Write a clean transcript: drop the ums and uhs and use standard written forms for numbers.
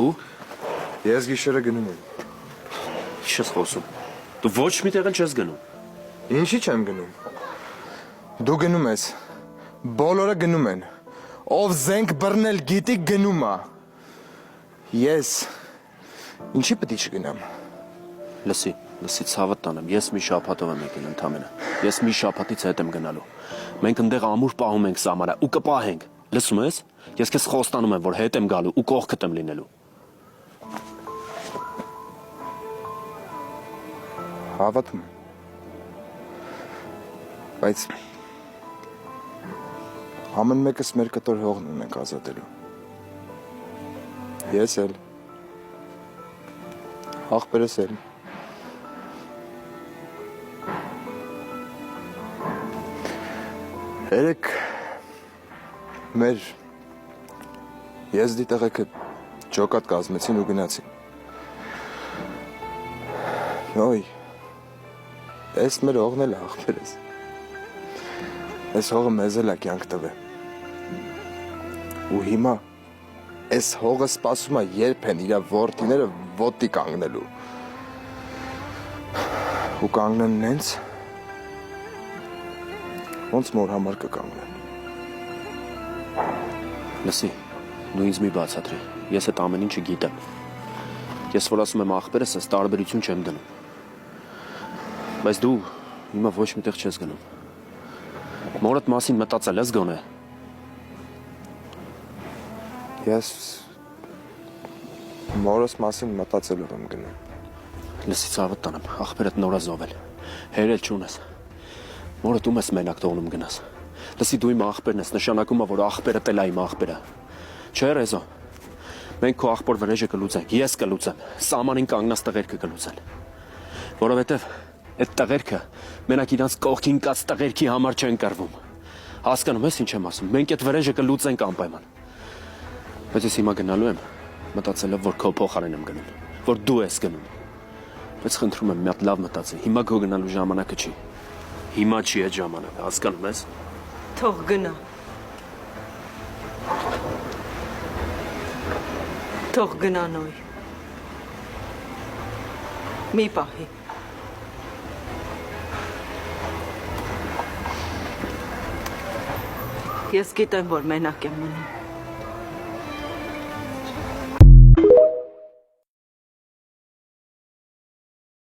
Ու Ես գիշերը գնում եմ։ ինչ ես խոսում։ Դու ոչ մի տեղ չես գնում։ Ինչի՞ չեմ գնում։ Դու գնում ես։ Բոլորը գնում են։ Ով զենք բռնել գիտի գնում է։ Ես ինչի՞ պետք է չգնամ։ Լսի ցավը տանեմ, ես մի շաբաթով եմ եկել ընդամենը։ Ես մի շաբաթից հետ եմ գնալու։ Մենք ընդեղ ամուր պահում ենք սամարը ու կպահենք։ Լսում ես։ Ես քեզ խոստանում եմ, որ հետ եմ գալու ու կողքդ եմ լինելու։ Հավատում եմ։ Բայց ամեն մեկս մեր կտոր հողն ունենք ազատելու։ Ես էլ։ Ախպերս էլ։ Երեք մեր եզդի տեղեքը ջոկատ կազմեցին ու գնացին։ Ոյ, ես մեր հողն էլ ախպերս։ Ես հողը մեզ էլ է կյանք տվել։ Ու հիմա ես հողը սպասում է երբ են իրա որդիները ոտի կանգնելու։ Ու կանգնեն նենց, ոնց մոր համար կկանգնեն։ Լսի, դու ինձ մի բացատրի, ես այդ ամեն ինչը գիտեմ։ Ես որ ասում եմ ախպերս, ես տարբերություն չեմ դնում։ Բայց դու հիմա ոչ միտեղ չես գնում։ Մորդ մասին մտածել ես գոնե։ Ես մորս մասին մտածելով եմ գնում։ Լսի ցավը տանեմ, ախպերդ նոր է զովել։ Հերել չունես։ Մորդ ում ես մենակ թողնում գնաս։ Լսի դու իմ ախպերն ես, նշանակում է, որ ախպերը տել է իմ ախպերը։ Չէ, Ռեզո։ Մենք քո ախպոր վրեժը կլուծենք, ես կլուծեմ, սամանին կանգնած տղերքը կլուծեն։ Որովհետև այդ տղերքը մենակ իրանց կողքին կած տղերքի համար չեն կռվում։ Հասկանում ես ինչ եմ ասում։ Մենք այդ վրեժը կլուծենք անպայման։ Բայց ես հիմա գնալու եմ, մտածելով, որ քո փոխարեն եմ գնում, որ դու ես գնում։ Բայց խնդրում եմ, մի հատ լավ մտածի։ Հիմա քո գնալու ժամանակը չի։ Հիմա չի այդ ժամանակը, հասկանում ես։ Թող գնա։ Թող գնա նոյ։ Մի պահի։ Ես գիտեմ, որ մենակ եմ մնում։